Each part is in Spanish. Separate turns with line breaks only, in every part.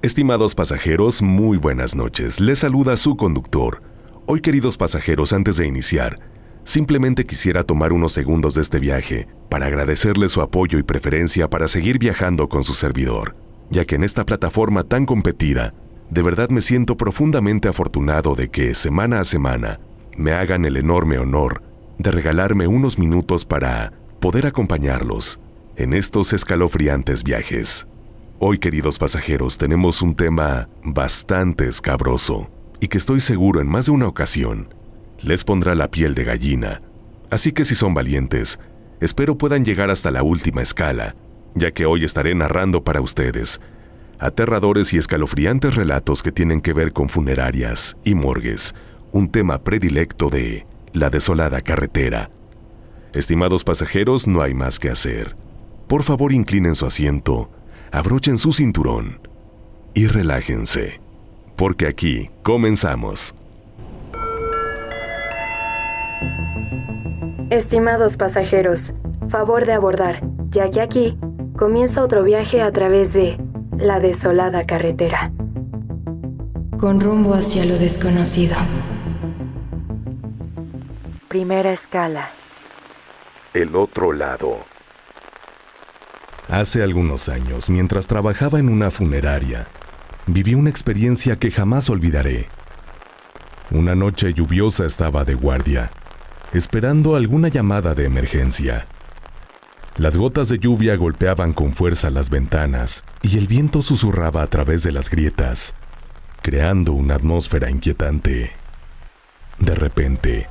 Estimados pasajeros, muy buenas noches. Les saluda su conductor. Hoy, queridos pasajeros, antes de iniciar, simplemente quisiera tomar unos segundos de este viaje para agradecerles su apoyo y preferencia para seguir viajando con su servidor, ya que en esta plataforma tan competida, de verdad me siento profundamente afortunado de que, semana a semana, me hagan el enorme honor de regalarme unos minutos para poder acompañarlos en estos escalofriantes viajes. Hoy, queridos pasajeros, tenemos un tema bastante escabroso y que estoy seguro en más de una ocasión les pondrá la piel de gallina. Así que si son valientes, espero puedan llegar hasta la última escala, ya que hoy estaré narrando para ustedes aterradores y escalofriantes relatos que tienen que ver con funerarias y morgues, un tema predilecto de la desolada carretera. Estimados pasajeros, no hay más que hacer. Por favor, inclinen su asiento, abrochen su cinturón y relájense, porque aquí comenzamos.
Estimados pasajeros, favor de abordar, ya que aquí comienza otro viaje a través de la desolada carretera, con rumbo hacia lo desconocido. Primera escala.
El otro lado. Hace algunos años, mientras trabajaba en una funeraria, viví una experiencia que jamás olvidaré. Una noche lluviosa estaba de guardia, esperando alguna llamada de emergencia. Las gotas de lluvia golpeaban con fuerza las ventanas y el viento susurraba a través de las grietas, creando una atmósfera inquietante. De repente,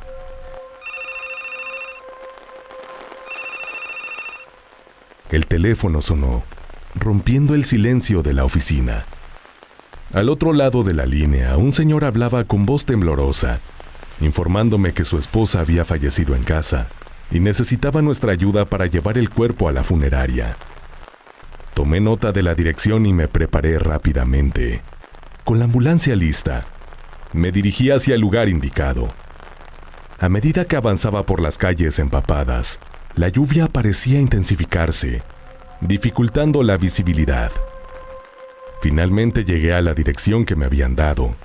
el teléfono sonó, rompiendo el silencio de la oficina. Al otro lado de la línea, un señor hablaba con voz temblorosa, informándome que su esposa había fallecido en casa y necesitaba nuestra ayuda para llevar el cuerpo a la funeraria. Tomé nota de la dirección y me preparé rápidamente. Con la ambulancia lista, me dirigí hacia el lugar indicado. A medida que avanzaba por las calles empapadas, la lluvia parecía intensificarse, dificultando la visibilidad. Finalmente llegué a la dirección que me habían dado,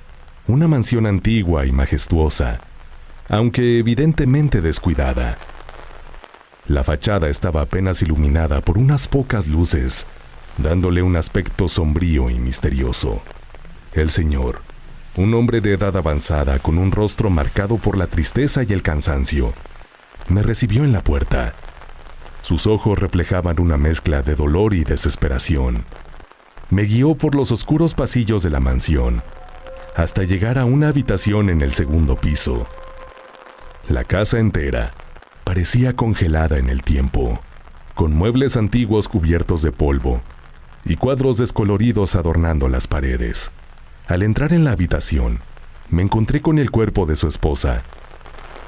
una mansión antigua y majestuosa, aunque evidentemente descuidada. La fachada estaba apenas iluminada por unas pocas luces, dándole un aspecto sombrío y misterioso. El señor, un hombre de edad avanzada con un rostro marcado por la tristeza y el cansancio, me recibió en la puerta. Sus ojos reflejaban una mezcla de dolor y desesperación. Me guió por los oscuros pasillos de la mansión, hasta llegar a una habitación en el segundo piso. La casa entera parecía congelada en el tiempo, con muebles antiguos cubiertos de polvo y cuadros descoloridos adornando las paredes. Al entrar en la habitación, me encontré con el cuerpo de su esposa,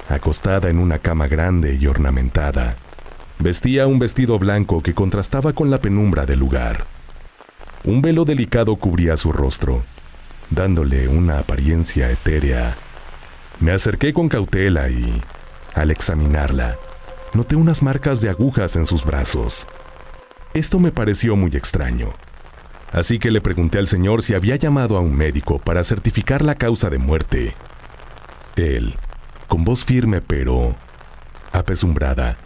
acostada en una cama grande y ornamentada. Vestía un vestido blanco que contrastaba con la penumbra del lugar. Un velo delicado cubría su rostro, dándole una apariencia etérea. Me acerqué con cautela y, al examinarla, noté unas marcas de agujas en sus brazos. Esto me pareció muy extraño, así que le pregunté al señor si había llamado a un médico para certificar la causa de muerte. Él, con voz firme pero apesumbrada,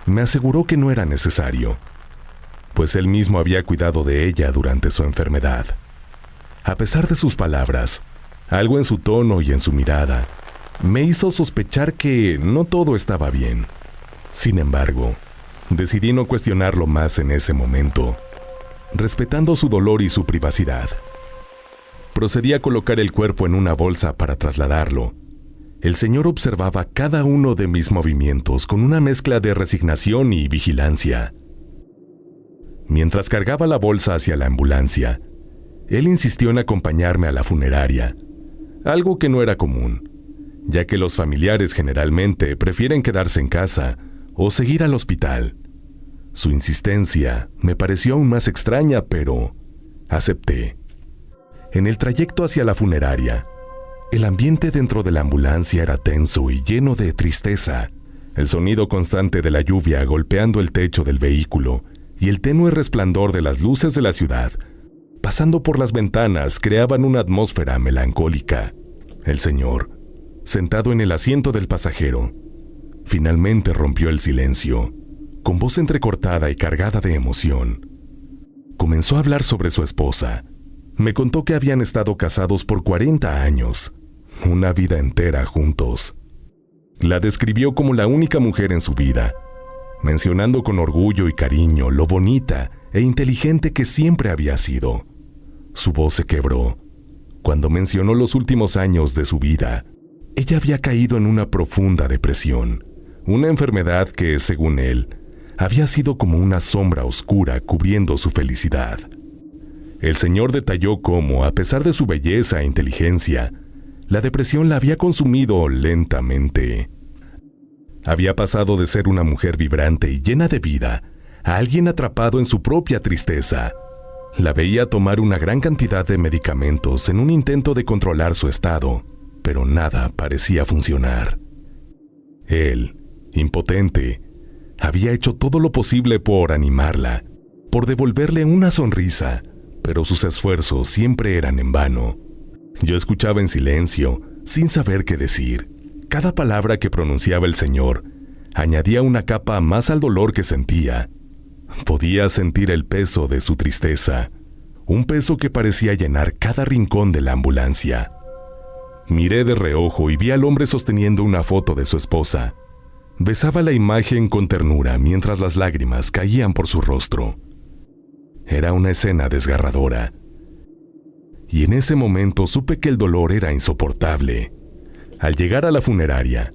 me aseguró que no era necesario, pues él mismo había cuidado de ella durante su enfermedad. A pesar de sus palabras, algo en su tono y en su mirada me hizo sospechar que no todo estaba bien. Sin embargo, decidí no cuestionarlo más en ese momento, respetando su dolor y su privacidad. Procedí a colocar el cuerpo en una bolsa para trasladarlo. El señor observaba cada uno de mis movimientos con una mezcla de resignación y vigilancia. Mientras cargaba la bolsa hacia la ambulancia, él insistió en acompañarme a la funeraria, algo que no era común, ya que los familiares generalmente prefieren quedarse en casa o seguir al hospital. Su insistencia me pareció aún más extraña, pero acepté. En el trayecto hacia la funeraria, el ambiente dentro de la ambulancia era tenso y lleno de tristeza. El sonido constante de la lluvia golpeando el techo del vehículo y el tenue resplandor de las luces de la ciudad pasando por las ventanas, creaban una atmósfera melancólica. El señor, sentado en el asiento del pasajero, finalmente rompió el silencio. Con voz entrecortada y cargada de emoción, comenzó a hablar sobre su esposa. Me contó que habían estado casados por 40 años, una vida entera juntos. La describió como la única mujer en su vida, mencionando con orgullo y cariño lo bonita e inteligente que siempre había sido. Su voz se quebró cuando mencionó los últimos años de su vida. Ella había caído en una profunda depresión, una enfermedad que, según él, había sido como una sombra oscura cubriendo su felicidad. El señor detalló cómo, a pesar de su belleza e inteligencia, la depresión la había consumido lentamente. Había pasado de ser una mujer vibrante y llena de vida a alguien atrapado en su propia tristeza. La veía tomar una gran cantidad de medicamentos en un intento de controlar su estado, pero nada parecía funcionar. Él, impotente, había hecho todo lo posible por animarla, por devolverle una sonrisa, pero sus esfuerzos siempre eran en vano. Yo escuchaba en silencio, sin saber qué decir. Cada palabra que pronunciaba el señor añadía una capa más al dolor que sentía. Podía sentir el peso de su tristeza, un peso que parecía llenar cada rincón de la ambulancia. Miré de reojo y vi al hombre sosteniendo una foto de su esposa. Besaba la imagen con ternura mientras las lágrimas caían por su rostro. Era una escena desgarradora. Y en ese momento supe que el dolor era insoportable. Al llegar a la funeraria,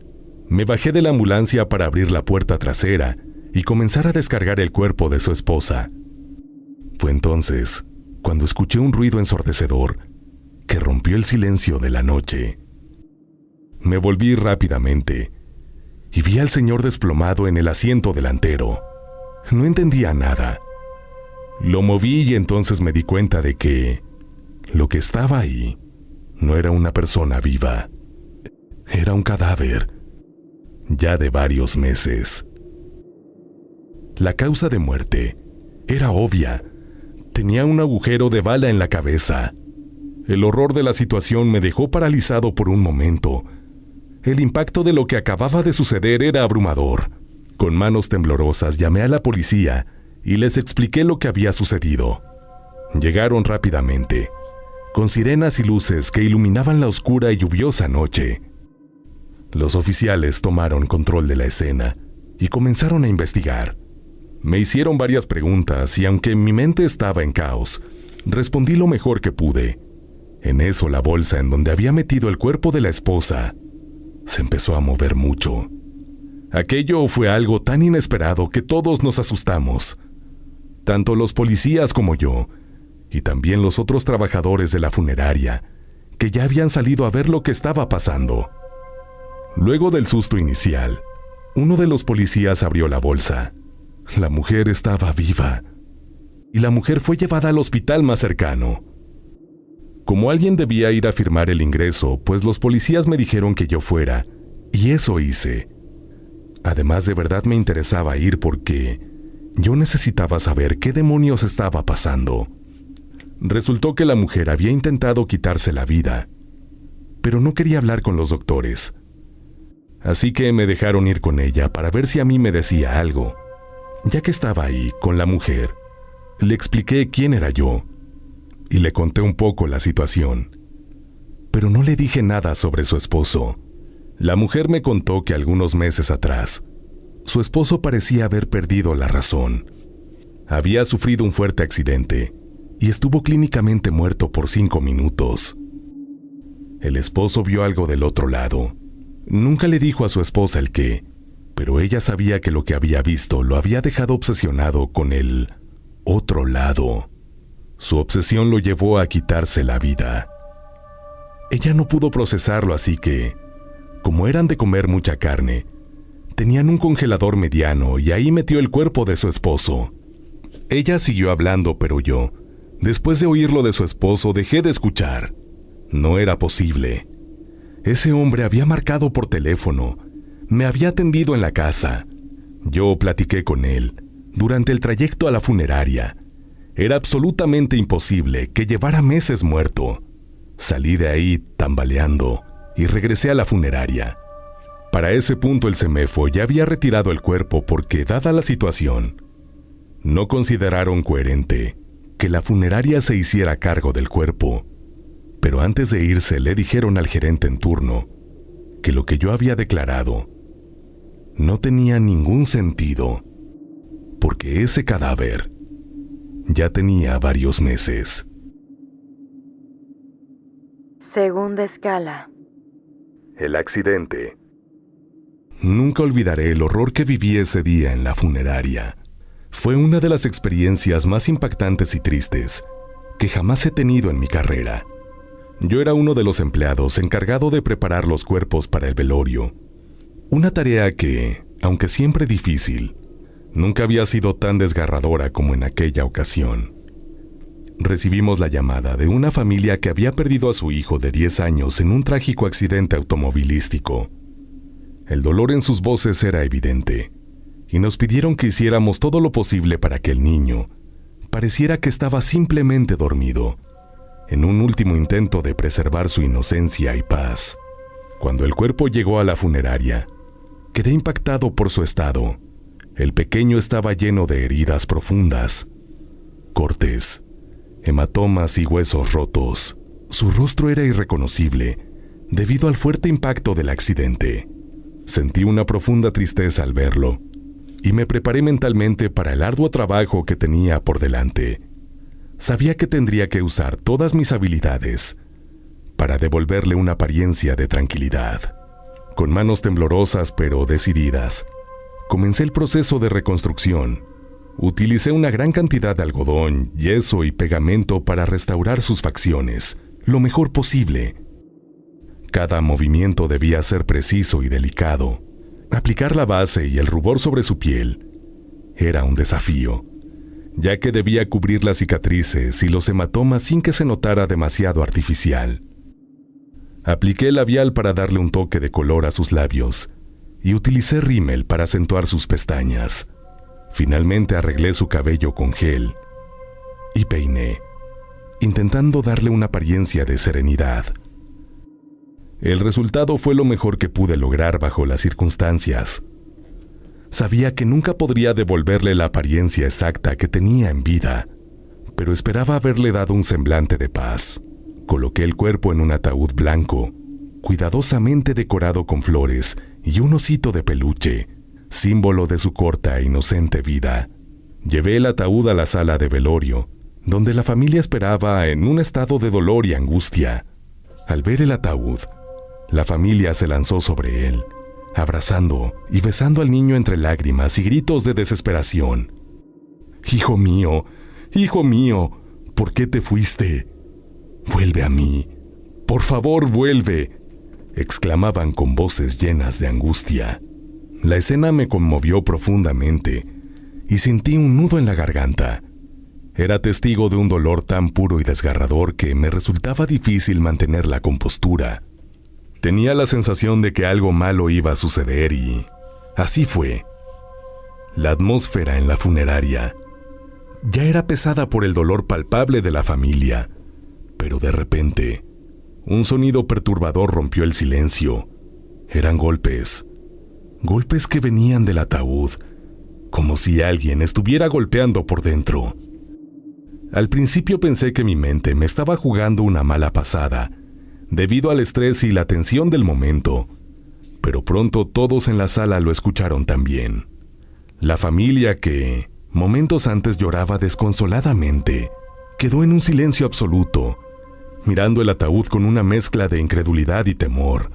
me bajé de la ambulancia para abrir la puerta trasera y comenzar a descargar el cuerpo de su esposa. Fue entonces cuando escuché un ruido ensordecedor que rompió el silencio de la noche. Me volví rápidamente y vi al señor desplomado en el asiento delantero. No entendía nada. Lo moví y entonces me di cuenta de que lo que estaba ahí no era una persona viva. Era un cadáver, ya de varios meses. La causa de muerte era obvia. Tenía un agujero de bala en la cabeza. El horror de la situación me dejó paralizado por un momento. El impacto de lo que acababa de suceder era abrumador. Con manos temblorosas llamé a la policía y les expliqué lo que había sucedido. Llegaron rápidamente, con sirenas y luces que iluminaban la oscura y lluviosa noche. Los oficiales tomaron control de la escena y comenzaron a investigar. Me hicieron varias preguntas y aunque mi mente estaba en caos, respondí lo mejor que pude. En eso la bolsa en donde había metido el cuerpo de la esposa se empezó a mover mucho. Aquello fue algo tan inesperado que todos nos asustamos, tanto los policías como yo, y también los otros trabajadores de la funeraria, que ya habían salido a ver lo que estaba pasando. Luego del susto inicial, uno de los policías abrió la bolsa. La mujer estaba viva, y la mujer fue llevada al hospital más cercano. Como alguien debía ir a firmar el ingreso, pues los policías me dijeron que yo fuera, y eso hice. Además, de verdad me interesaba ir porque yo necesitaba saber qué demonios estaba pasando. Resultó que la mujer había intentado quitarse la vida, pero no quería hablar con los doctores. Así que me dejaron ir con ella para ver si a mí me decía algo. Ya que estaba ahí con la mujer, le expliqué quién era yo y le conté un poco la situación, pero no le dije nada sobre su esposo. La mujer me contó que algunos meses atrás, su esposo parecía haber perdido la razón. Había sufrido un fuerte accidente y estuvo clínicamente muerto por 5 minutos. El esposo vio algo del otro lado. Nunca le dijo a su esposa el qué, pero ella sabía que lo que había visto lo había dejado obsesionado con el otro lado. Su obsesión lo llevó a quitarse la vida. Ella no pudo procesarlo, así que, como eran de comer mucha carne, tenían un congelador mediano y ahí metió el cuerpo de su esposo. Ella siguió hablando, pero yo, después de oír lo de su esposo, dejé de escuchar. No era posible. Ese hombre había marcado por teléfono, me había atendido en la casa. Yo platiqué con él durante el trayecto a la funeraria Era absolutamente imposible que llevara meses muerto. Salí de ahí tambaleando y regresé a la funeraria. Para ese punto el CEMEFO ya había retirado el cuerpo porque, dada la situación, no consideraron coherente que la funeraria se hiciera cargo del cuerpo. Pero antes de irse le dijeron al gerente en turno que lo que yo había declarado no tenía ningún sentido, porque ese cadáver ya tenía varios meses.
Segunda escala.
El accidente. Nunca olvidaré el horror que viví ese día en la funeraria. Fue una de las experiencias más impactantes y tristes que jamás he tenido en mi carrera. Yo era uno de los empleados encargado de preparar los cuerpos para el velorio. Una tarea que, aunque siempre difícil, nunca había sido tan desgarradora como en aquella ocasión. Recibimos la llamada de una familia que había perdido a su hijo de 10 años en un trágico accidente automovilístico. El dolor en sus voces era evidente, y nos pidieron que hiciéramos todo lo posible para que el niño pareciera que estaba simplemente dormido, en un último intento de preservar su inocencia y paz. Cuando el cuerpo llegó a la funeraria, quedé impactado por su estado. El pequeño estaba lleno de heridas profundas, cortes, hematomas y huesos rotos. Su rostro era irreconocible debido al fuerte impacto del accidente. Sentí una profunda tristeza al verlo y me preparé mentalmente para el arduo trabajo que tenía por delante. Sabía que tendría que usar todas mis habilidades para devolverle una apariencia de tranquilidad. Con manos temblorosas pero decididas, comencé el proceso de reconstrucción. Utilicé una gran cantidad de algodón, yeso y pegamento para restaurar sus facciones lo mejor posible. Cada movimiento debía ser preciso y delicado. Aplicar la base y el rubor sobre su piel era un desafío, ya que debía cubrir las cicatrices y los hematomas sin que se notara demasiado artificial. Apliqué labial para darle un toque de color a sus labios y utilicé rímel para acentuar sus pestañas. Finalmente arreglé su cabello con gel y peiné, intentando darle una apariencia de serenidad. El resultado fue lo mejor que pude lograr bajo las circunstancias. Sabía que nunca podría devolverle la apariencia exacta que tenía en vida, pero esperaba haberle dado un semblante de paz. Coloqué el cuerpo en un ataúd blanco, cuidadosamente decorado con flores y un osito de peluche, símbolo de su corta e inocente vida. Llevé el ataúd a la sala de velorio, donde la familia esperaba en un estado de dolor y angustia. Al ver el ataúd, la familia se lanzó sobre él, abrazando y besando al niño entre lágrimas y gritos de desesperación. Hijo mío, ¿por qué te fuiste? Vuelve a mí, por favor vuelve, exclamaban con voces llenas de angustia. La escena me conmovió profundamente y sentí un nudo en la garganta. Era testigo de un dolor tan puro y desgarrador que me resultaba difícil mantener la compostura. Tenía la sensación de que algo malo iba a suceder y así fue. La atmósfera en la funeraria ya era pesada por el dolor palpable de la familia, pero de repente, un sonido perturbador rompió el silencio. Eran golpes que venían del ataúd, como si alguien estuviera golpeando por dentro. Al principio pensé que mi mente me estaba jugando una mala pasada, debido al estrés y la tensión del momento, pero pronto todos en la sala lo escucharon también. La familia que, momentos antes lloraba desconsoladamente, quedó en un silencio absoluto, mirando el ataúd con una mezcla de incredulidad y temor.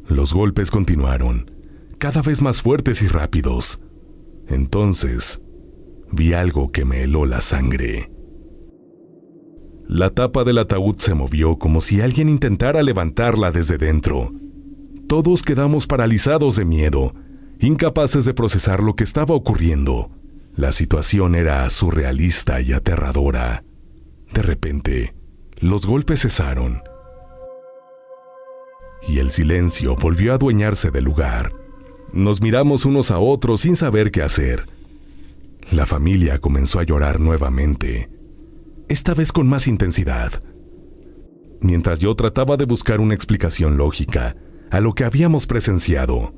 Los golpes continuaron, cada vez más fuertes y rápidos. Entonces, vi algo que me heló la sangre. La tapa del ataúd se movió como si alguien intentara levantarla desde dentro. Todos quedamos paralizados de miedo, incapaces de procesar lo que estaba ocurriendo. La situación era surrealista y aterradora. De repente, los golpes cesaron y el silencio volvió a adueñarse del lugar. Nos miramos unos a otros sin saber qué hacer. La familia comenzó a llorar nuevamente, esta vez con más intensidad. Mientras yo trataba de buscar una explicación lógica a lo que habíamos presenciado,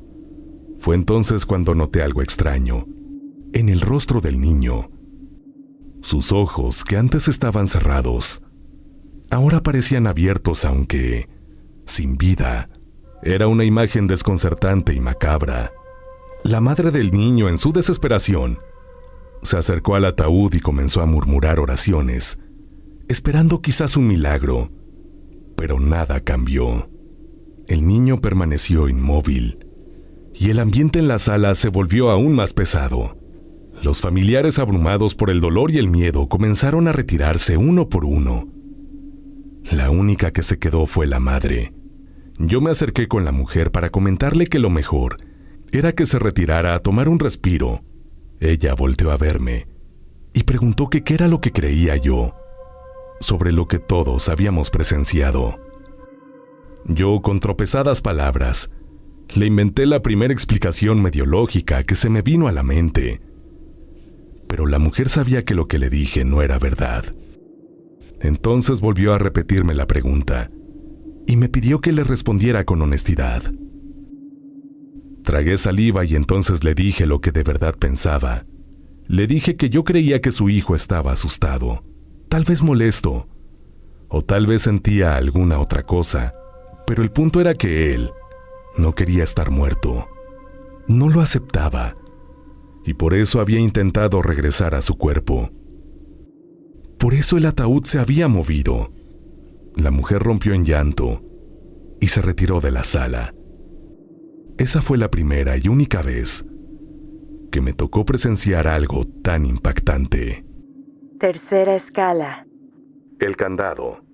fue entonces cuando noté algo extraño en el rostro del niño. Sus ojos, que antes estaban cerrados, ahora parecían abiertos, aunque sin vida. Era una imagen desconcertante y macabra. La madre del niño, en su desesperación, se acercó al ataúd y comenzó a murmurar oraciones, esperando quizás un milagro, pero nada cambió. El niño permaneció inmóvil y el ambiente en la sala se volvió aún más pesado. Los familiares, abrumados por el dolor y el miedo, comenzaron a retirarse uno por uno. La única que se quedó fue la madre. Yo me acerqué con la mujer para comentarle que lo mejor era que se retirara a tomar un respiro. Ella volteó a verme y preguntó que qué era lo que creía yo sobre lo que todos habíamos presenciado. Yo, con tropezadas palabras, le inventé la primera explicación medio lógica que se me vino a la mente. Pero la mujer sabía que lo que le dije no era verdad. Entonces volvió a repetirme la pregunta y me pidió que le respondiera con honestidad. Tragué saliva y entonces le dije lo que de verdad pensaba. Le dije que yo creía que su hijo estaba asustado, tal vez molesto, o tal vez sentía alguna otra cosa, pero el punto era que él no quería estar muerto. No lo aceptaba, y por eso había intentado regresar a su cuerpo. Por eso el ataúd se había movido. La mujer rompió en llanto y se retiró de la sala. Esa fue la primera y única vez que me tocó presenciar algo tan impactante.
Tercera escala.
El candado.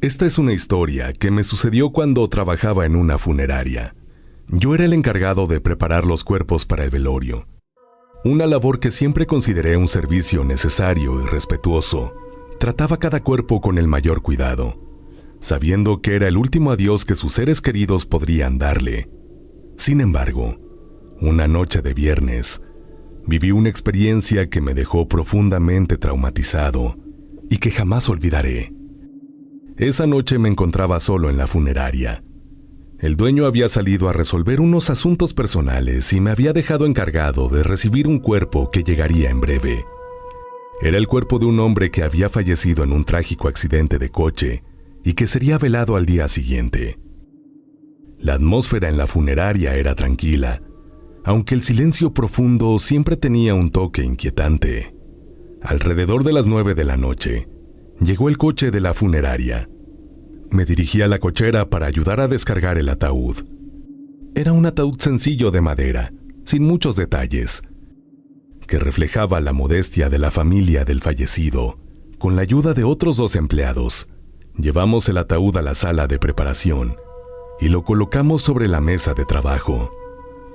Esta es una historia que me sucedió cuando trabajaba en una funeraria. Yo era el encargado de preparar los cuerpos para el velorio. Una labor que siempre consideré un servicio necesario y respetuoso. Trataba cada cuerpo con el mayor cuidado, sabiendo que era el último adiós que sus seres queridos podrían darle. Sin embargo, una noche de viernes, viví una experiencia que me dejó profundamente traumatizado y que jamás olvidaré. Esa noche me encontraba solo en la funeraria. El dueño había salido a resolver unos asuntos personales y me había dejado encargado de recibir un cuerpo que llegaría en breve. Era el cuerpo de un hombre que había fallecido en un trágico accidente de coche y que sería velado al día siguiente. La atmósfera en la funeraria era tranquila, aunque el silencio profundo siempre tenía un toque inquietante. Alrededor de las 9 de la noche, llegó el coche de la funeraria. Me dirigí a la cochera para ayudar a descargar el ataúd. Era un ataúd sencillo de madera, sin muchos detalles, que reflejaba la modestia de la familia del fallecido. Con la ayuda de otros 2 empleados, llevamos el ataúd a la sala de preparación y lo colocamos sobre la mesa de trabajo.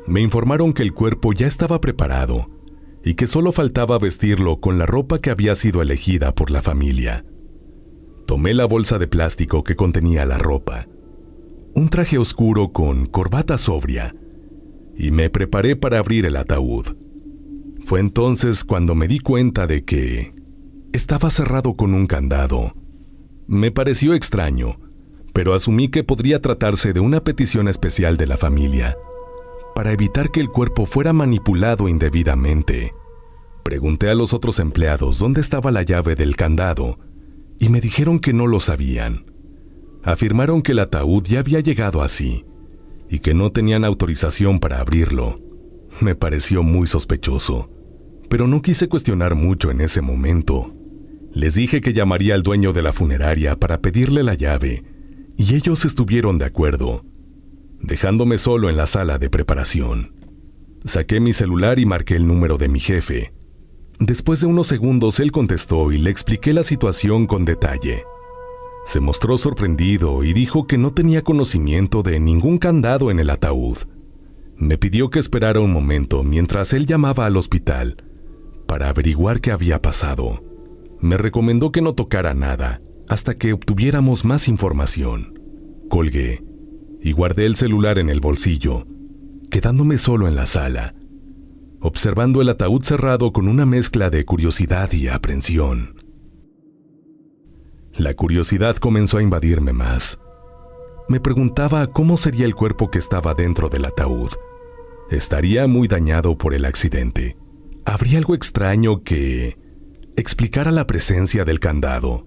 Me informaron que el cuerpo ya estaba preparado y que solo faltaba vestirlo con la ropa que había sido elegida por la familia. Tomé la bolsa de plástico que contenía la ropa, un traje oscuro con corbata sobria, y me preparé para abrir el ataúd. Fue entonces cuando me di cuenta de que estaba cerrado con un candado. Me pareció extraño, pero asumí que podría tratarse de una petición especial de la familia, para evitar que el cuerpo fuera manipulado indebidamente. Pregunté a los otros empleados dónde estaba la llave del candado, y me dijeron que no lo sabían. Afirmaron que el ataúd ya había llegado así, y que no tenían autorización para abrirlo. Me pareció muy sospechoso, pero no quise cuestionar mucho en ese momento. Les dije que llamaría al dueño de la funeraria para pedirle la llave, y ellos estuvieron de acuerdo, dejándome solo en la sala de preparación. Saqué mi celular y marqué el número de mi jefe. Después de unos segundos él contestó y le expliqué la situación con detalle. Se mostró sorprendido y dijo que no tenía conocimiento de ningún candado en el ataúd. Me pidió que esperara un momento mientras él llamaba al hospital para averiguar qué había pasado. Me recomendó que no tocara nada hasta que obtuviéramos más información. Colgué y guardé el celular en el bolsillo, quedándome solo en la sala, observando el ataúd cerrado con una mezcla de curiosidad y aprensión. La curiosidad comenzó a invadirme más. Me preguntaba cómo sería el cuerpo que estaba dentro del ataúd. ¿Estaría muy dañado por el accidente? ¿Habría algo extraño que explicara la presencia del candado?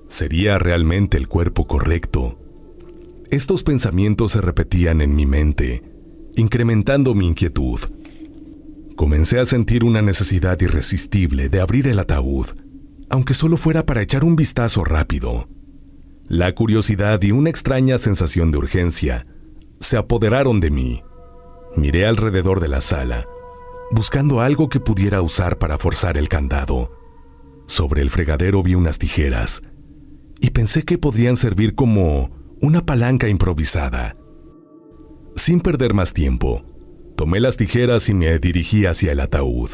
¿Sería realmente el cuerpo correcto? Estos pensamientos se repetían en mi mente, incrementando mi inquietud. Comencé a sentir una necesidad irresistible de abrir el ataúd, aunque solo fuera para echar un vistazo rápido. La curiosidad y una extraña sensación de urgencia se apoderaron de mí. Miré alrededor de la sala, buscando algo que pudiera usar para forzar el candado. Sobre el fregadero vi unas tijeras y pensé que podrían servir como una palanca improvisada. Sin perder más tiempo, tomé las tijeras y me dirigí hacia el ataúd.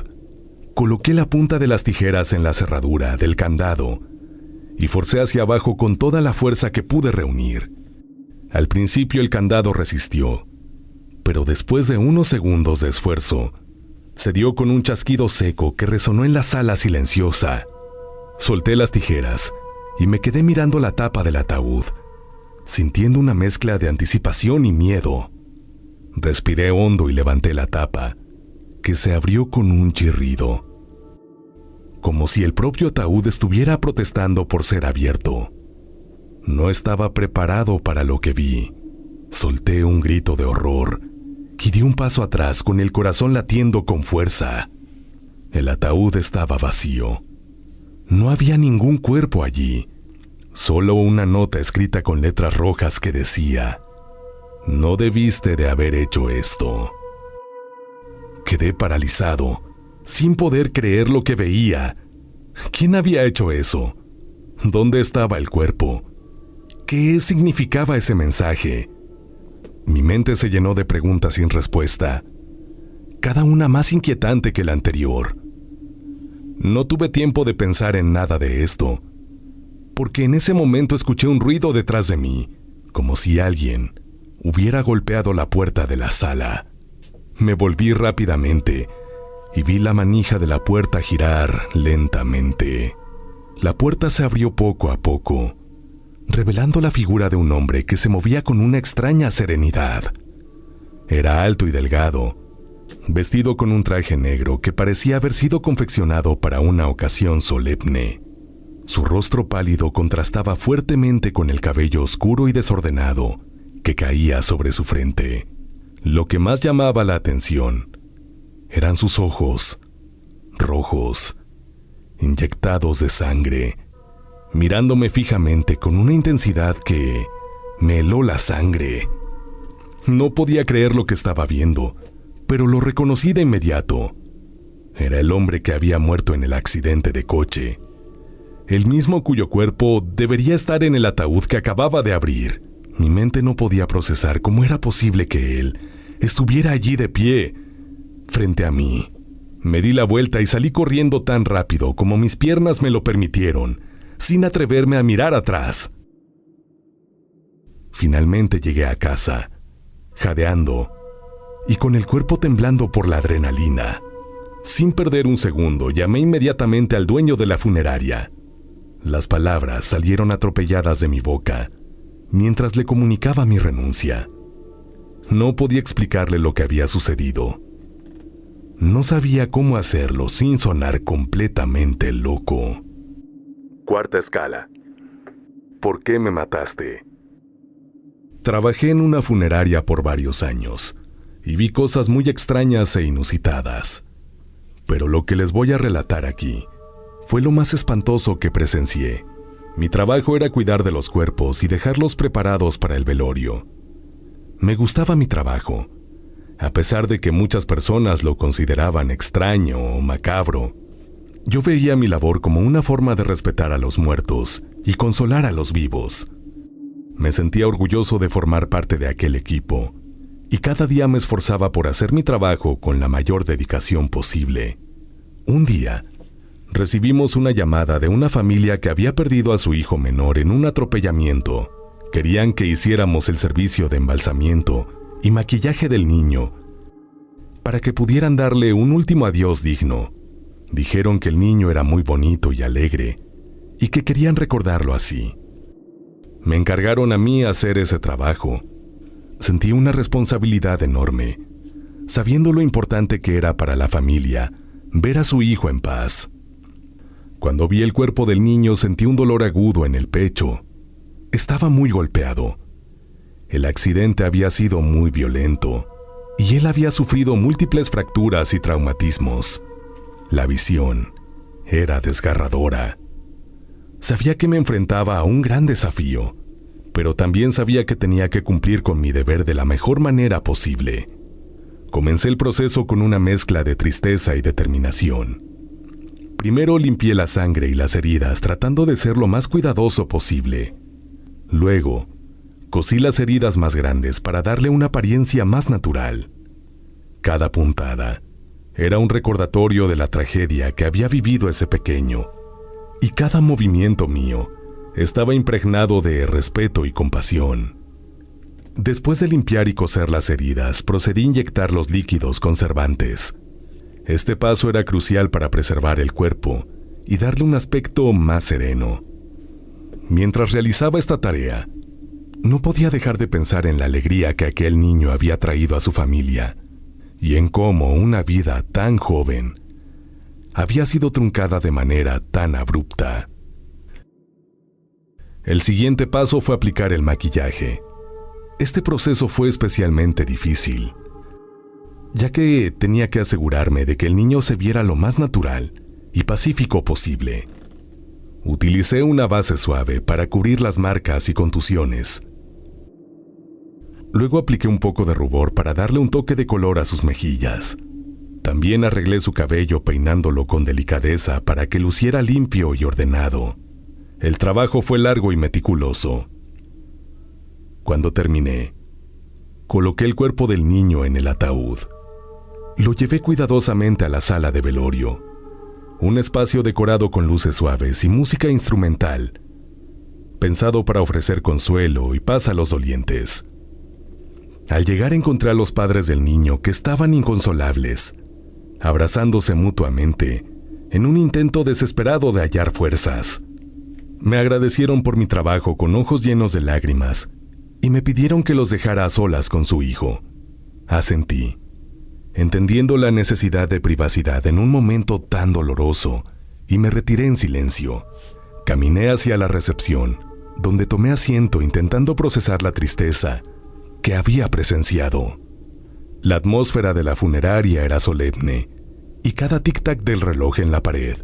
Coloqué la punta de las tijeras en la cerradura del candado y forcé hacia abajo con toda la fuerza que pude reunir. Al principio el candado resistió, pero después de unos segundos de esfuerzo, se dio con un chasquido seco que resonó en la sala silenciosa. Solté las tijeras y me quedé mirando la tapa del ataúd, sintiendo una mezcla de anticipación y miedo. Respiré hondo y levanté la tapa, que se abrió con un chirrido, como si el propio ataúd estuviera protestando por ser abierto. No estaba preparado para lo que vi. Solté un grito de horror y di un paso atrás con el corazón latiendo con fuerza. El ataúd estaba vacío. No había ningún cuerpo allí, solo una nota escrita con letras rojas que decía: «No debiste de haber hecho esto». Quedé paralizado, sin poder creer lo que veía. ¿Quién había hecho eso? ¿Dónde estaba el cuerpo? ¿Qué significaba ese mensaje? Mi mente se llenó de preguntas sin respuesta, cada una más inquietante que la anterior. No tuve tiempo de pensar en nada de esto, porque en ese momento escuché un ruido detrás de mí, como si alguien hubiera golpeado la puerta de la sala. Me volví rápidamente y vi la manija de la puerta girar lentamente. La puerta se abrió poco a poco, revelando la figura de un hombre que se movía con una extraña serenidad. Era alto y delgado, vestido con un traje negro que parecía haber sido confeccionado para una ocasión solemne. Su rostro pálido contrastaba fuertemente con el cabello oscuro y desordenado que caía sobre su frente. Lo que más llamaba la atención eran sus ojos, rojos, inyectados de sangre, mirándome fijamente con una intensidad que me heló la sangre. No podía creer lo que estaba viendo, pero lo reconocí de inmediato. Era el hombre que había muerto en el accidente de coche, el mismo cuyo cuerpo debería estar en el ataúd que acababa de abrir. Mi mente no podía procesar cómo era posible que él estuviera allí de pie, frente a mí. Me di la vuelta y salí corriendo tan rápido como mis piernas me lo permitieron, sin atreverme a mirar atrás. Finalmente llegué a casa, jadeando y con el cuerpo temblando por la adrenalina. Sin perder un segundo, llamé inmediatamente al dueño de la funeraria. Las palabras salieron atropelladas de mi boca mientras le comunicaba mi renuncia. No podía explicarle lo que había sucedido. No sabía cómo hacerlo sin sonar completamente loco. Cuarta escala. ¿Por qué me mataste? Trabajé en una funeraria por varios años y vi cosas muy extrañas e inusitadas. Pero lo que les voy a relatar aquí fue lo más espantoso que presencié. Mi trabajo era cuidar de los cuerpos y dejarlos preparados para el velorio. Me gustaba mi trabajo, a pesar de que muchas personas lo consideraban extraño o macabro. Yo veía mi labor como una forma de respetar a los muertos y consolar a los vivos. Me sentía orgulloso de formar parte de aquel equipo, y cada día me esforzaba por hacer mi trabajo con la mayor dedicación posible. Un día, recibimos una llamada de una familia que había perdido a su hijo menor en un atropellamiento. Querían que hiciéramos el servicio de embalsamiento y maquillaje del niño para que pudieran darle un último adiós digno. Dijeron que el niño era muy bonito y alegre y que querían recordarlo así. Me encargaron a mí hacer ese trabajo. Sentí una responsabilidad enorme, sabiendo lo importante que era para la familia ver a su hijo en paz. Cuando vi el cuerpo del niño sentí un dolor agudo en el pecho. Estaba muy golpeado. El accidente había sido muy violento y él había sufrido múltiples fracturas y traumatismos. La visión era desgarradora. Sabía que me enfrentaba a un gran desafío, pero también sabía que tenía que cumplir con mi deber de la mejor manera posible. Comencé el proceso con una mezcla de tristeza y determinación. Primero limpié la sangre y las heridas tratando de ser lo más cuidadoso posible. Luego, cosí las heridas más grandes para darle una apariencia más natural. Cada puntada era un recordatorio de la tragedia que había vivido ese pequeño, y cada movimiento mío estaba impregnado de respeto y compasión. Después de limpiar y coser las heridas, procedí a inyectar los líquidos conservantes. Este paso era crucial para preservar el cuerpo y darle un aspecto más sereno. Mientras realizaba esta tarea, no podía dejar de pensar en la alegría que aquel niño había traído a su familia y en cómo una vida tan joven había sido truncada de manera tan abrupta. El siguiente paso fue aplicar el maquillaje. Este proceso fue especialmente difícil, ya que tenía que asegurarme de que el niño se viera lo más natural y pacífico posible. Utilicé una base suave para cubrir las marcas y contusiones. Luego apliqué un poco de rubor para darle un toque de color a sus mejillas. También arreglé su cabello peinándolo con delicadeza para que luciera limpio y ordenado. El trabajo fue largo y meticuloso. Cuando terminé, coloqué el cuerpo del niño en el ataúd. Lo llevé cuidadosamente a la sala de velorio, un espacio decorado con luces suaves y música instrumental, pensado para ofrecer consuelo y paz a los dolientes. Al llegar encontré a los padres del niño que estaban inconsolables, abrazándose mutuamente en un intento desesperado de hallar fuerzas. Me agradecieron por mi trabajo con ojos llenos de lágrimas y me pidieron que los dejara a solas con su hijo. Asentí, entendiendo la necesidad de privacidad en un momento tan doloroso, y me retiré en silencio. Caminé hacia la recepción, donde tomé asiento intentando procesar la tristeza que había presenciado. La atmósfera de la funeraria era solemne, y cada tic-tac del reloj en la pared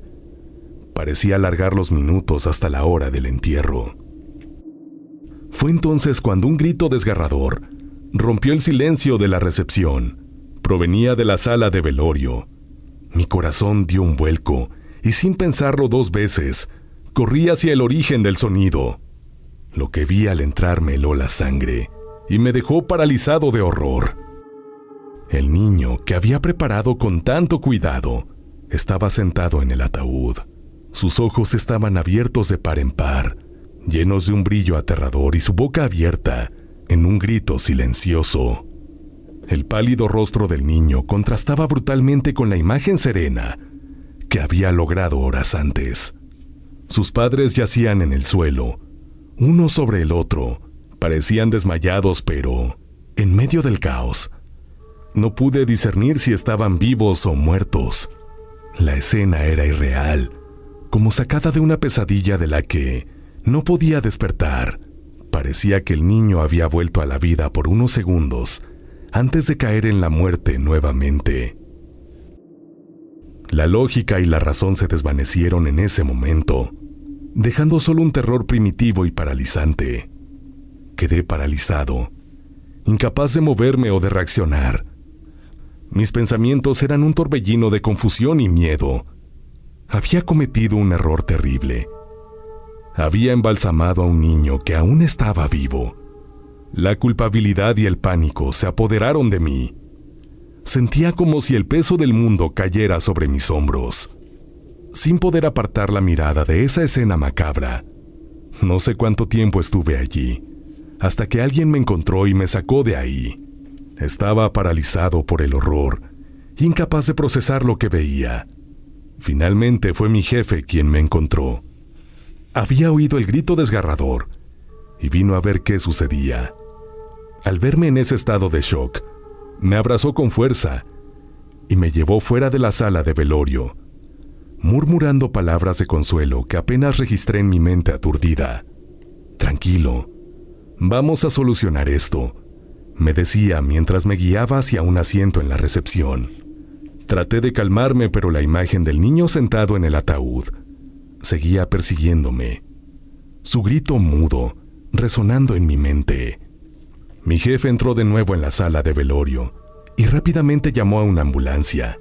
parecía alargar los minutos hasta la hora del entierro. Fue entonces cuando un grito desgarrador rompió el silencio de la recepción. Provenía de la sala de velorio. Mi corazón dio un vuelco y sin pensarlo dos veces, corrí hacia el origen del sonido. Lo que vi al entrar me heló la sangre y me dejó paralizado de horror. El niño, que había preparado con tanto cuidado, estaba sentado en el ataúd. Sus ojos estaban abiertos de par en par, llenos de un brillo aterrador, y su boca abierta en un grito silencioso. El pálido rostro del niño contrastaba brutalmente con la imagen serena que había logrado horas antes. Sus padres yacían en el suelo, uno sobre el otro. Parecían desmayados, pero en medio del caos no pude discernir si estaban vivos o muertos. La escena era irreal, como sacada de una pesadilla de la que no podía despertar. Parecía que el niño había vuelto a la vida por unos segundos antes de caer en la muerte nuevamente. La lógica y la razón se desvanecieron en ese momento, dejando solo un terror primitivo y paralizante. Quedé paralizado, incapaz de moverme o de reaccionar. Mis pensamientos eran un torbellino de confusión y miedo. Había cometido un error terrible. Había embalsamado a un niño que aún estaba vivo. La culpabilidad y el pánico se apoderaron de mí. Sentía como si el peso del mundo cayera sobre mis hombros. Sin poder apartar la mirada de esa escena macabra, no sé cuánto tiempo estuve allí, hasta que alguien me encontró y me sacó de ahí. Estaba paralizado por el horror, incapaz de procesar lo que veía. Finalmente fue mi jefe quien me encontró. Había oído el grito desgarrador y vino a ver qué sucedía. Al verme en ese estado de shock, me abrazó con fuerza y me llevó fuera de la sala de velorio, murmurando palabras de consuelo que apenas registré en mi mente aturdida. «Tranquilo, vamos a solucionar esto», me decía mientras me guiaba hacia un asiento en la recepción. Traté de calmarme, pero la imagen del niño sentado en el ataúd seguía persiguiéndome, su grito mudo resonando en mi mente. Mi jefe entró de nuevo en la sala de velorio y rápidamente llamó a una ambulancia.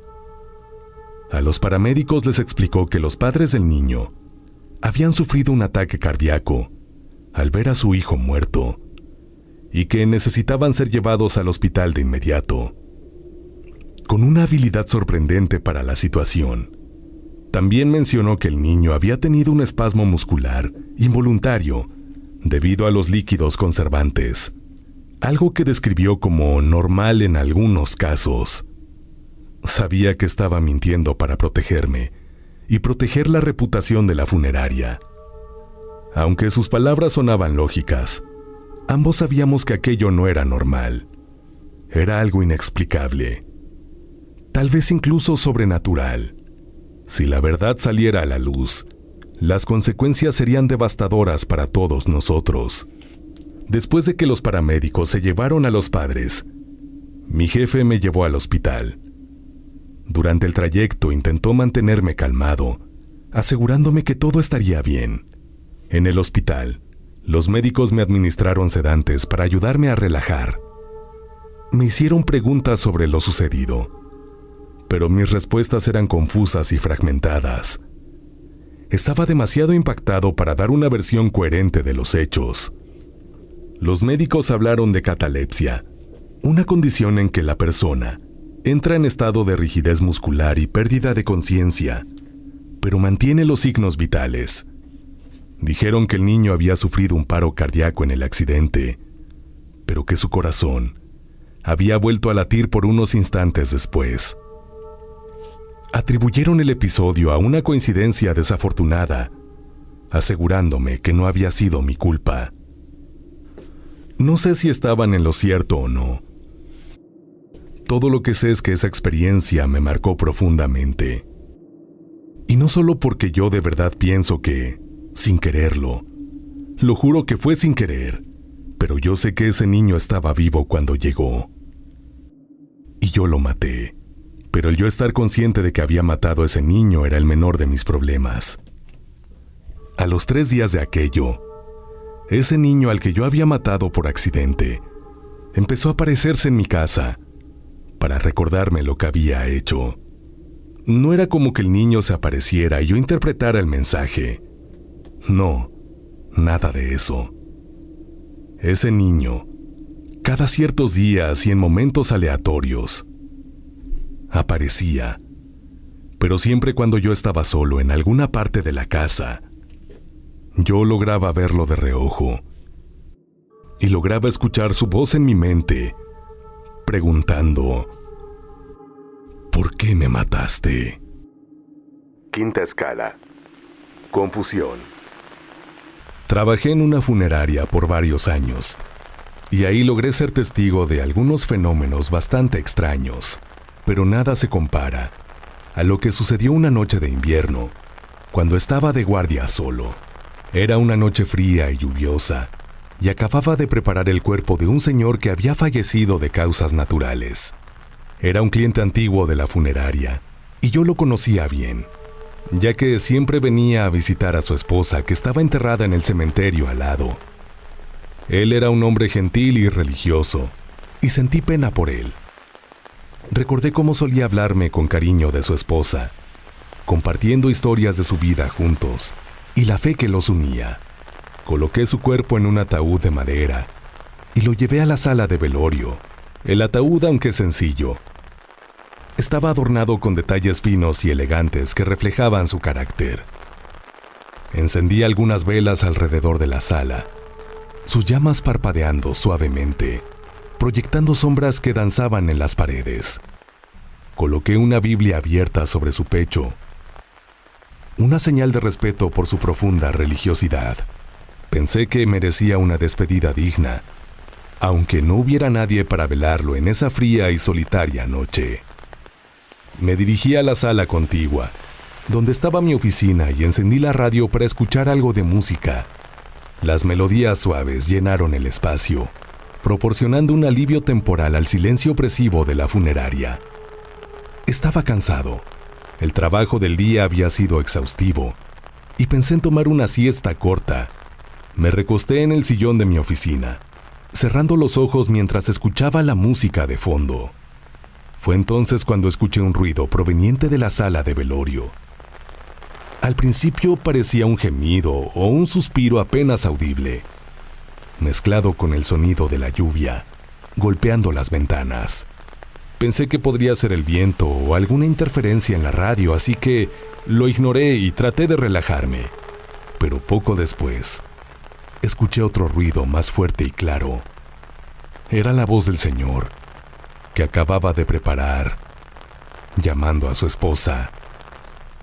A los paramédicos les explicó que los padres del niño habían sufrido un ataque cardíaco al ver a su hijo muerto y que necesitaban ser llevados al hospital de inmediato. Con una habilidad sorprendente para la situación, también mencionó que el niño había tenido un espasmo muscular involuntario debido a los líquidos conservantes, algo que describió como normal en algunos casos. Sabía que estaba mintiendo para protegerme y proteger la reputación de la funeraria. Aunque sus palabras sonaban lógicas, ambos sabíamos que aquello no era normal. Era algo inexplicable, tal vez incluso sobrenatural. Si la verdad saliera a la luz, las consecuencias serían devastadoras para todos nosotros. Después de que los paramédicos se llevaron a los padres, mi jefe me llevó al hospital. Durante el trayecto intentó mantenerme calmado, asegurándome que todo estaría bien. En el hospital, los médicos me administraron sedantes para ayudarme a relajar. Me hicieron preguntas sobre lo sucedido, pero mis respuestas eran confusas y fragmentadas. Estaba demasiado impactado para dar una versión coherente de los hechos. Los médicos hablaron de catalepsia, una condición en que la persona entra en estado de rigidez muscular y pérdida de conciencia, pero mantiene los signos vitales. Dijeron que el niño había sufrido un paro cardíaco en el accidente, pero que su corazón había vuelto a latir por unos instantes después. Atribuyeron el episodio a una coincidencia desafortunada, asegurándome que no había sido mi culpa. No sé si estaban en lo cierto o no. Todo lo que sé es que esa experiencia me marcó profundamente. Y no solo porque yo de verdad pienso que, sin quererlo, lo juro que fue sin querer, pero yo sé que ese niño estaba vivo cuando llegó. Y yo lo maté. Pero el yo estar consciente de que había matado a ese niño era el menor de mis problemas. A los 3 días de aquello, ese niño al que yo había matado por accidente empezó a aparecerse en mi casa para recordarme lo que había hecho. No era como que el niño se apareciera y yo interpretara el mensaje. No, nada de eso. Ese niño, cada ciertos días y en momentos aleatorios, aparecía, pero siempre cuando yo estaba solo en alguna parte de la casa. Yo lograba verlo de reojo y lograba escuchar su voz en mi mente, preguntando: ¿por qué me mataste? Quinta escala: confusión. Trabajé en una funeraria por varios años y ahí logré ser testigo de algunos fenómenos bastante extraños. Pero nada se compara a lo que sucedió una noche de invierno, cuando estaba de guardia solo. Era una noche fría y lluviosa, y acababa de preparar el cuerpo de un señor que había fallecido de causas naturales. Era un cliente antiguo de la funeraria, y yo lo conocía bien, ya que siempre venía a visitar a su esposa que estaba enterrada en el cementerio al lado. Él era un hombre gentil y religioso, y sentí pena por él. Recordé cómo solía hablarme con cariño de su esposa, compartiendo historias de su vida juntos y la fe que los unía. Coloqué su cuerpo en un ataúd de madera y lo llevé a la sala de velorio. El ataúd, aunque sencillo, estaba adornado con detalles finos y elegantes que reflejaban su carácter. Encendí algunas velas alrededor de la sala, sus llamas parpadeando suavemente, proyectando sombras que danzaban en las paredes. Coloqué una Biblia abierta sobre su pecho una señal de respeto por su profunda religiosidad. Pensé que merecía una despedida digna, aunque no hubiera nadie para velarlo en esa fría y solitaria noche. Me dirigí a la sala contigua, donde estaba mi oficina, y encendí la radio para escuchar algo de música. Las melodías suaves llenaron el espacio, proporcionando un alivio temporal al silencio opresivo de la funeraria. Estaba cansado. El trabajo del día había sido exhaustivo, y pensé en tomar una siesta corta. Me recosté en el sillón de mi oficina, cerrando los ojos mientras escuchaba la música de fondo. Fue entonces cuando escuché un ruido proveniente de la sala de velorio. Al principio parecía un gemido o un suspiro apenas audible, mezclado con el sonido de la lluvia golpeando las ventanas. Pensé que podría ser el viento o alguna interferencia en la radio, así que lo ignoré y traté de relajarme. Pero poco después, escuché otro ruido más fuerte y claro. Era la voz del señor, que acababa de preparar, llamando a su esposa.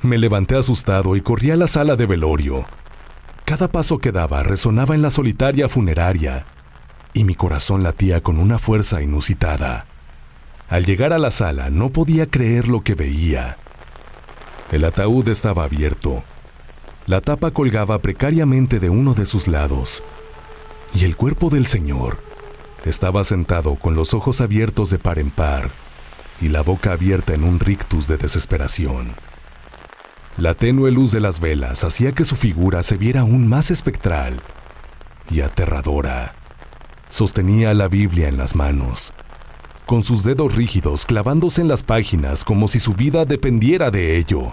Me levanté asustado y corrí a la sala de velorio. Cada paso que daba resonaba en la solitaria funeraria, y mi corazón latía con una fuerza inusitada. Al llegar a la sala no podía creer lo que veía. El ataúd estaba abierto. La tapa colgaba precariamente de uno de sus lados, y el cuerpo del señor estaba sentado con los ojos abiertos de par en par y la boca abierta en un rictus de desesperación. La tenue luz de las velas hacía que su figura se viera aún más espectral y aterradora. Sostenía la Biblia en las manos, con sus dedos rígidos clavándose en las páginas como si su vida dependiera de ello.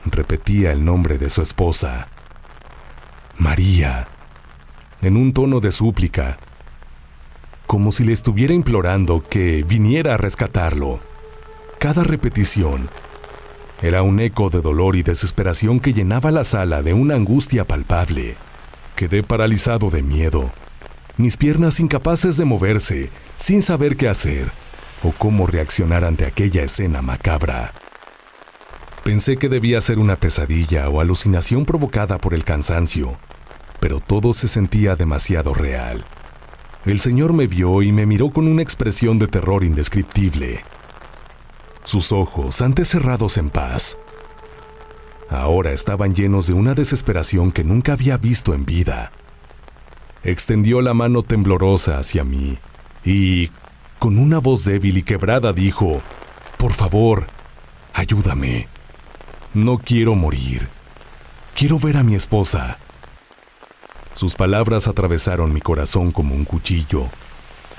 Repetía el nombre de su esposa, María, en un tono de súplica, como si le estuviera implorando que viniera a rescatarlo. Cada repetición era un eco de dolor y desesperación que llenaba la sala de una angustia palpable. Quedé paralizado de miedo, mis piernas incapaces de moverse, sin saber qué hacer o cómo reaccionar ante aquella escena macabra. Pensé que debía ser una pesadilla o alucinación provocada por el cansancio, pero todo se sentía demasiado real. El señor me vio y me miró con una expresión de terror indescriptible. Sus ojos, antes cerrados en paz, ahora estaban llenos de una desesperación que nunca había visto en vida. Extendió la mano temblorosa hacia mí y, con una voz débil y quebrada, dijo: «Por favor, ayúdame. No quiero morir. Quiero ver a mi esposa». Sus palabras atravesaron mi corazón como un cuchillo,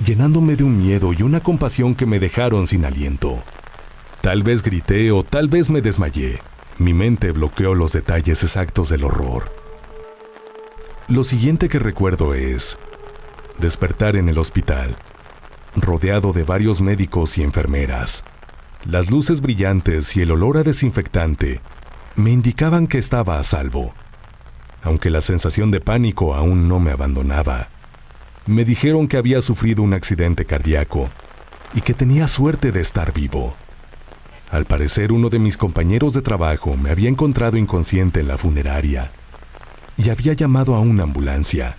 llenándome de un miedo y una compasión que me dejaron sin aliento. Tal vez grité o tal vez me desmayé. Mi mente bloqueó los detalles exactos del horror. Lo siguiente que recuerdo es despertar en el hospital, rodeado de varios médicos y enfermeras. Las luces brillantes y el olor a desinfectante me indicaban que estaba a salvo. Aunque la sensación de pánico aún no me abandonaba. Me dijeron que había sufrido un accidente cardíaco y que tenía suerte de estar vivo. Al parecer, uno de mis compañeros de trabajo me había encontrado inconsciente en la funeraria y había llamado a una ambulancia.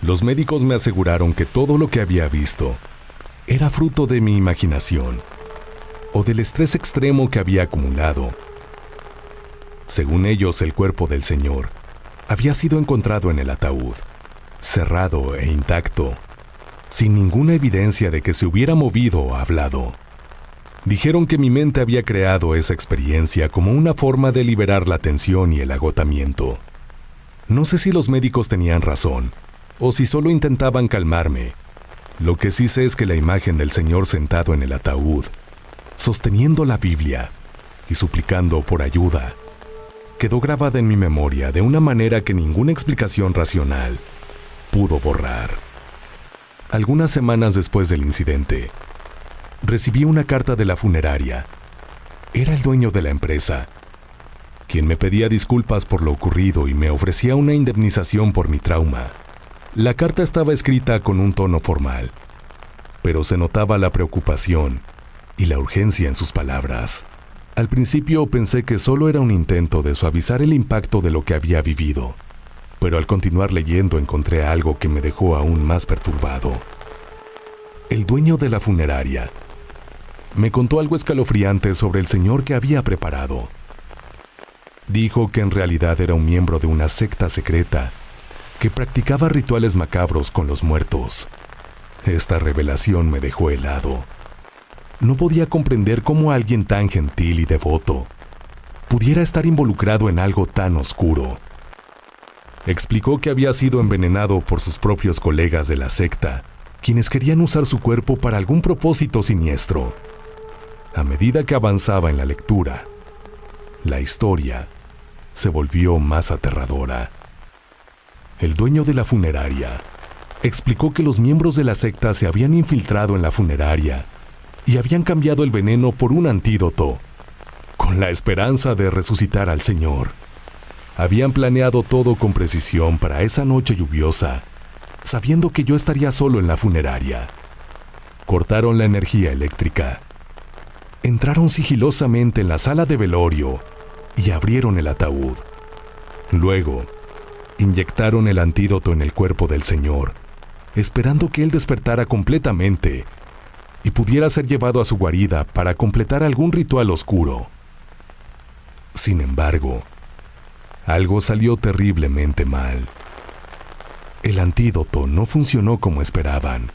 Los médicos me aseguraron que todo lo que había visto era fruto de mi imaginación o del estrés extremo que había acumulado. Según ellos, el cuerpo del señor había sido encontrado en el ataúd, cerrado e intacto, sin ninguna evidencia de que se hubiera movido o hablado. Dijeron que mi mente había creado esa experiencia como una forma de liberar la tensión y el agotamiento. No sé si los médicos tenían razón, o si solo intentaban calmarme. Lo que sí sé es que la imagen del señor sentado en el ataúd, sosteniendo la Biblia y suplicando por ayuda, quedó grabada en mi memoria de una manera que ninguna explicación racional pudo borrar. Algunas semanas después del incidente, recibí una carta de la funeraria. Era el dueño de la empresa, quien me pedía disculpas por lo ocurrido y me ofrecía una indemnización por mi trauma. La carta estaba escrita con un tono formal, pero se notaba la preocupación y la urgencia en sus palabras. Al principio pensé que solo era un intento de suavizar el impacto de lo que había vivido, pero al continuar leyendo encontré algo que me dejó aún más perturbado. El dueño de la funeraria me contó algo escalofriante sobre el señor que había preparado. Dijo que en realidad era un miembro de una secta secreta que practicaba rituales macabros con los muertos. Esta revelación me dejó helado. No podía comprender cómo alguien tan gentil y devoto pudiera estar involucrado en algo tan oscuro. Explicó que había sido envenenado por sus propios colegas de la secta, quienes querían usar su cuerpo para algún propósito siniestro. A medida que avanzaba en la lectura, la historia se volvió más aterradora. El dueño de la funeraria explicó que los miembros de la secta se habían infiltrado en la funeraria y habían cambiado el veneno por un antídoto, con la esperanza de resucitar al señor. Habían planeado todo con precisión para esa noche lluviosa, sabiendo que yo estaría solo en la funeraria. Cortaron la energía eléctrica. Entraron sigilosamente en la sala de velorio y abrieron el ataúd. Luego, inyectaron el antídoto en el cuerpo del señor, esperando que él despertara completamente y pudiera ser llevado a su guarida para completar algún ritual oscuro. Sin embargo, algo salió terriblemente mal. El antídoto no funcionó como esperaban.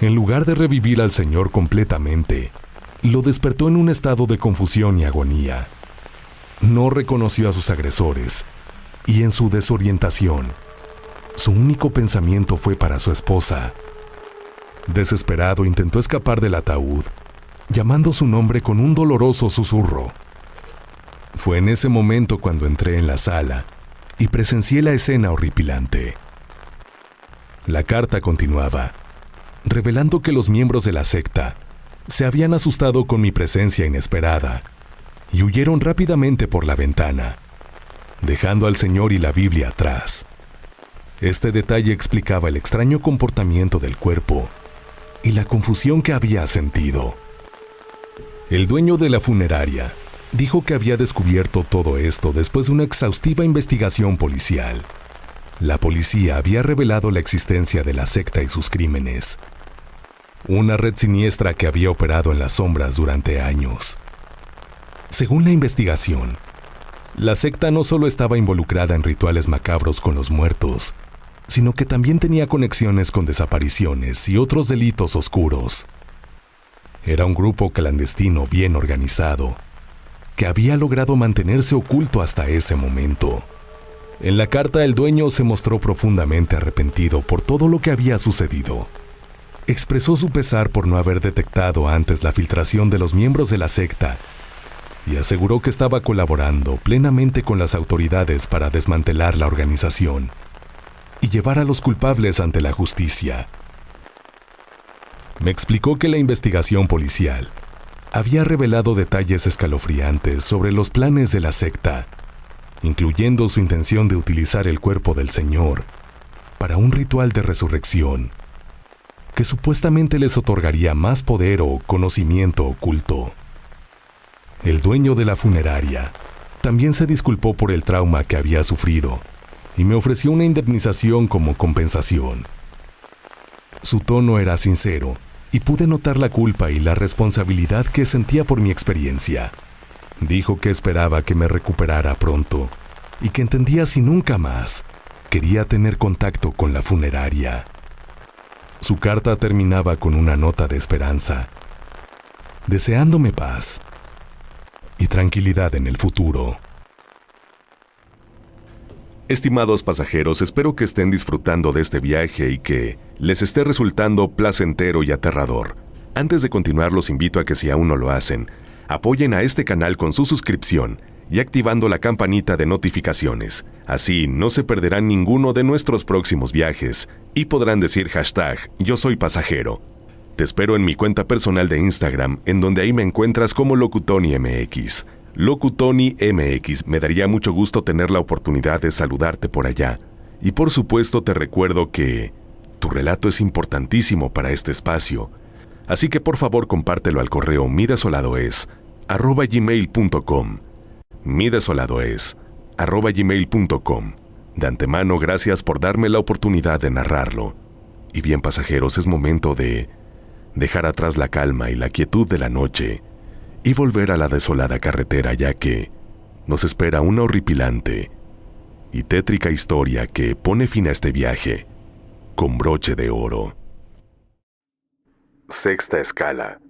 En lugar de revivir al señor completamente, lo despertó en un estado de confusión y agonía. No reconoció a sus agresores, y en su desorientación, su único pensamiento fue para su esposa. Desesperado, intentó escapar del ataúd, llamando su nombre con un doloroso susurro. Fue en ese momento cuando entré en la sala y presencié la escena horripilante. La carta continuaba, revelando que los miembros de la secta se habían asustado con mi presencia inesperada y huyeron rápidamente por la ventana, dejando al Señor y la Biblia atrás. Este detalle explicaba el extraño comportamiento del cuerpo y la confusión que había sentido. El dueño de la funeraria dijo que había descubierto todo esto después de una exhaustiva investigación policial. La policía había revelado la existencia de la secta y sus crímenes, una red siniestra que había operado en las sombras durante años. Según la investigación, la secta no solo estaba involucrada en rituales macabros con los muertos, sino que también tenía conexiones con desapariciones y otros delitos oscuros. Era un grupo clandestino bien organizado, que había logrado mantenerse oculto hasta ese momento. En la carta, el dueño se mostró profundamente arrepentido por todo lo que había sucedido. Expresó su pesar por no haber detectado antes la filtración de los miembros de la secta y aseguró que estaba colaborando plenamente con las autoridades para desmantelar la organización y llevar a los culpables ante la justicia. Me explicó que la investigación policial había revelado detalles escalofriantes sobre los planes de la secta, incluyendo su intención de utilizar el cuerpo del Señor para un ritual de resurrección, que supuestamente les otorgaría más poder o conocimiento oculto. El dueño de la funeraria también se disculpó por el trauma que había sufrido y me ofreció una indemnización como compensación. Su tono era sincero y pude notar la culpa y la responsabilidad que sentía por mi experiencia. Dijo que esperaba que me recuperara pronto y que entendía si nunca más quería tener contacto con la funeraria. Su carta terminaba con una nota de esperanza, deseándome paz y tranquilidad en el futuro. Estimados pasajeros, espero que estén disfrutando de este viaje y que les esté resultando placentero y aterrador. Antes de continuar, los invito a que, si aún no lo hacen, apoyen a este canal con su suscripción y activando la campanita de notificaciones. Así no se perderán ninguno de nuestros próximos viajes y podrán decir #YoSoyPasajero. Te espero en mi cuenta personal de Instagram, en donde ahí me encuentras como LocuTonyMX. LocuTonyMX, me daría mucho gusto tener la oportunidad de saludarte por allá. Y por supuesto te recuerdo que tu relato es importantísimo para este espacio. Así que por favor compártelo al correo midesoladoes @gmail.com. Mi desolado es @gmail.com. De antemano, gracias por darme la oportunidad de narrarlo. Y bien, pasajeros, es momento de dejar atrás la calma y la quietud de la noche y volver a la desolada carretera, ya que nos espera una horripilante y tétrica historia que pone fin a este viaje con broche de oro. Sexta escala.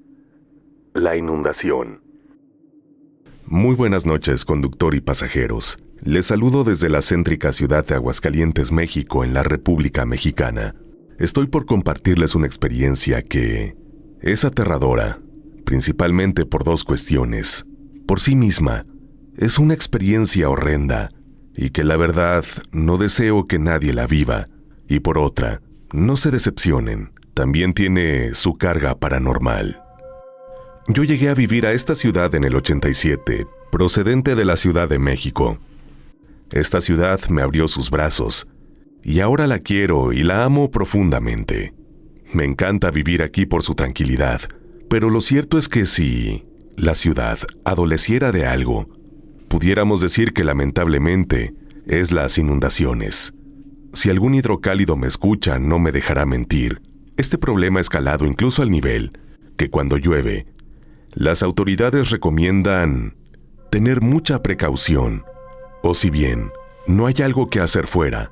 La inundación. Muy buenas noches, conductor y pasajeros. Les saludo desde la céntrica ciudad de Aguascalientes, México, en la República Mexicana. Estoy por compartirles una experiencia que es aterradora, principalmente por dos cuestiones. Por sí misma, es una experiencia horrenda y que la verdad no deseo que nadie la viva. Y por otra, no se decepcionen, también tiene su carga paranormal. Yo llegué a vivir a esta ciudad en el 87, procedente de la Ciudad de México. Esta ciudad me abrió sus brazos, y ahora la quiero y la amo profundamente. Me encanta vivir aquí por su tranquilidad, pero lo cierto es que si la ciudad adoleciera de algo, pudiéramos decir que lamentablemente es las inundaciones. Si algún hidrocálido me escucha, no me dejará mentir. Este problema ha escalado incluso al nivel que cuando llueve, las autoridades recomiendan tener mucha precaución, o si bien no hay algo que hacer fuera,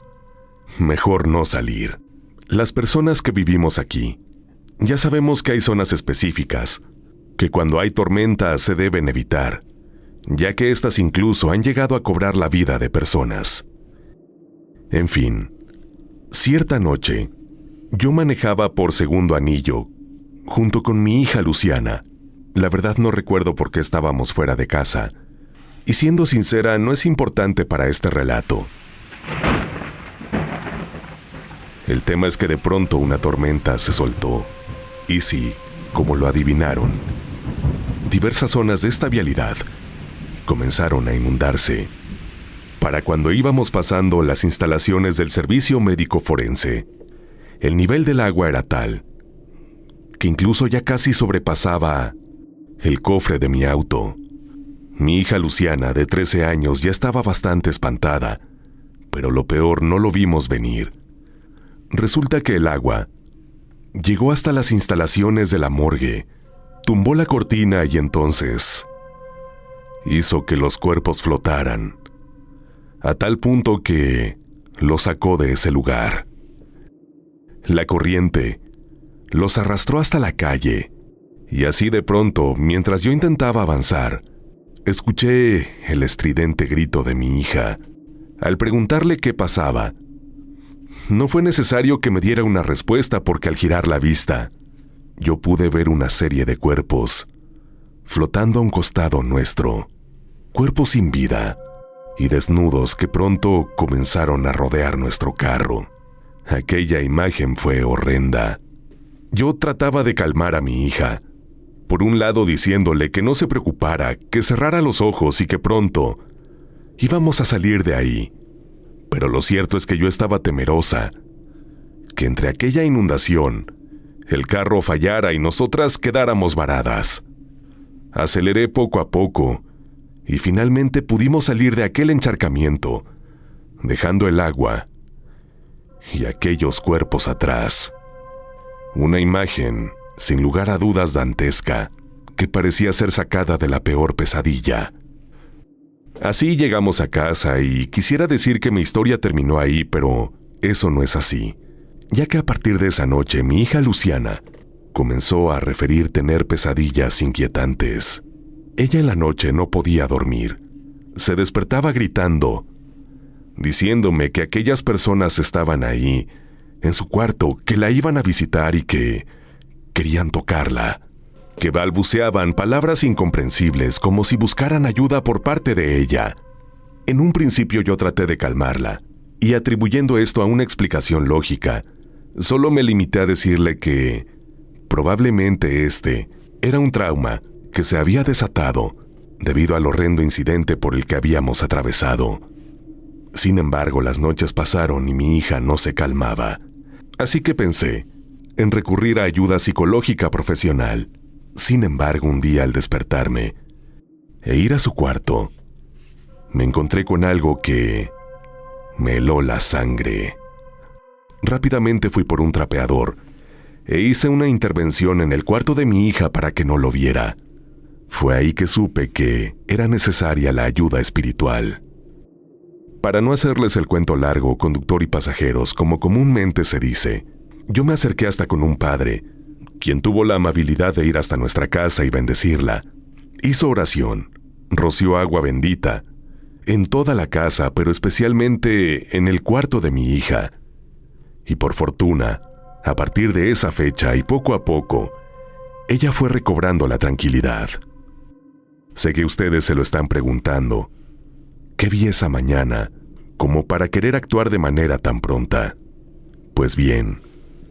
mejor no salir. Las personas que vivimos aquí, ya sabemos que hay zonas específicas, que cuando hay tormentas se deben evitar, ya que estas incluso han llegado a cobrar la vida de personas. En fin, cierta noche, yo manejaba por segundo anillo, junto con mi hija Luciana. La verdad no recuerdo por qué estábamos fuera de casa, y siendo sincera, no es importante para este relato. El tema es que de pronto una tormenta se soltó, y sí, como lo adivinaron, diversas zonas de esta vialidad comenzaron a inundarse. Para cuando íbamos pasando las instalaciones del servicio médico forense, el nivel del agua era tal que incluso ya casi sobrepasaba el cofre de mi auto. Mi hija Luciana, de 13 años, ya estaba bastante espantada, pero lo peor no lo vimos venir. Resulta que el agua llegó hasta las instalaciones de la morgue, tumbó la cortina y entonces hizo que los cuerpos flotaran, a tal punto que los sacó de ese lugar. La corriente los arrastró hasta la calle, y así de pronto, mientras yo intentaba avanzar, escuché el estridente grito de mi hija. Al preguntarle qué pasaba, no fue necesario que me diera una respuesta porque al girar la vista, yo pude ver una serie de cuerpos flotando a un costado nuestro, cuerpos sin vida y desnudos que pronto comenzaron a rodear nuestro carro. Aquella imagen fue horrenda. Yo trataba de calmar a mi hija, por un lado diciéndole que no se preocupara, que cerrara los ojos y que pronto íbamos a salir de ahí. Pero lo cierto es que yo estaba temerosa, que entre aquella inundación, el carro fallara y nosotras quedáramos varadas. Aceleré poco a poco y finalmente pudimos salir de aquel encharcamiento, dejando el agua y aquellos cuerpos atrás. Una imagen, sin lugar a dudas dantesca, que parecía ser sacada de la peor pesadilla. Así llegamos a casa y quisiera decir que mi historia terminó ahí, pero eso no es así, ya que a partir de esa noche mi hija Luciana comenzó a referir tener pesadillas inquietantes. Ella en la noche no podía dormir. Se despertaba gritando, diciéndome que aquellas personas estaban ahí, en su cuarto, que la iban a visitar y que querían tocarla, que balbuceaban palabras incomprensibles como si buscaran ayuda por parte de ella. En un principio yo traté de calmarla, y atribuyendo esto a una explicación lógica, solo me limité a decirle que probablemente este era un trauma que se había desatado debido al horrendo incidente por el que habíamos atravesado. Sin embargo, las noches pasaron y mi hija no se calmaba, así que pensé en recurrir a ayuda psicológica profesional. Sin embargo, un día al despertarme, e ir a su cuarto, me encontré con algo que me heló la sangre. Rápidamente fui por un trapeador e hice una intervención en el cuarto de mi hija para que no lo viera. Fue ahí que supe que era necesaria la ayuda espiritual. Para no hacerles el cuento largo, conductor y pasajeros, como comúnmente se dice, yo me acerqué hasta con un padre, quien tuvo la amabilidad de ir hasta nuestra casa y bendecirla. Hizo oración, roció agua bendita, en toda la casa, pero especialmente en el cuarto de mi hija. Y por fortuna, a partir de esa fecha y poco a poco, ella fue recobrando la tranquilidad. Sé que ustedes se lo están preguntando. ¿Qué vi esa mañana como para querer actuar de manera tan pronta? Pues bien,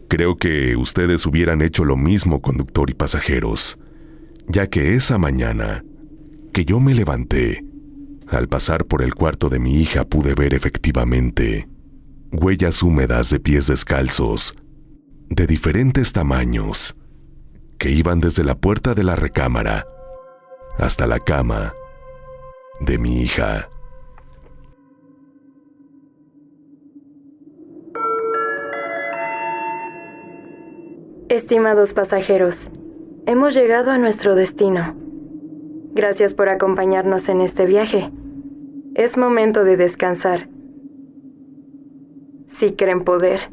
creo que ustedes hubieran hecho lo mismo, conductor y pasajeros, ya que esa mañana que yo me levanté, al pasar por el cuarto de mi hija pude ver efectivamente huellas húmedas de pies descalzos, de diferentes tamaños, que iban desde la puerta de la recámara hasta la cama de mi hija.
Estimados pasajeros, hemos llegado a nuestro destino. Gracias por acompañarnos en este viaje. Es momento de descansar. Si creen poder,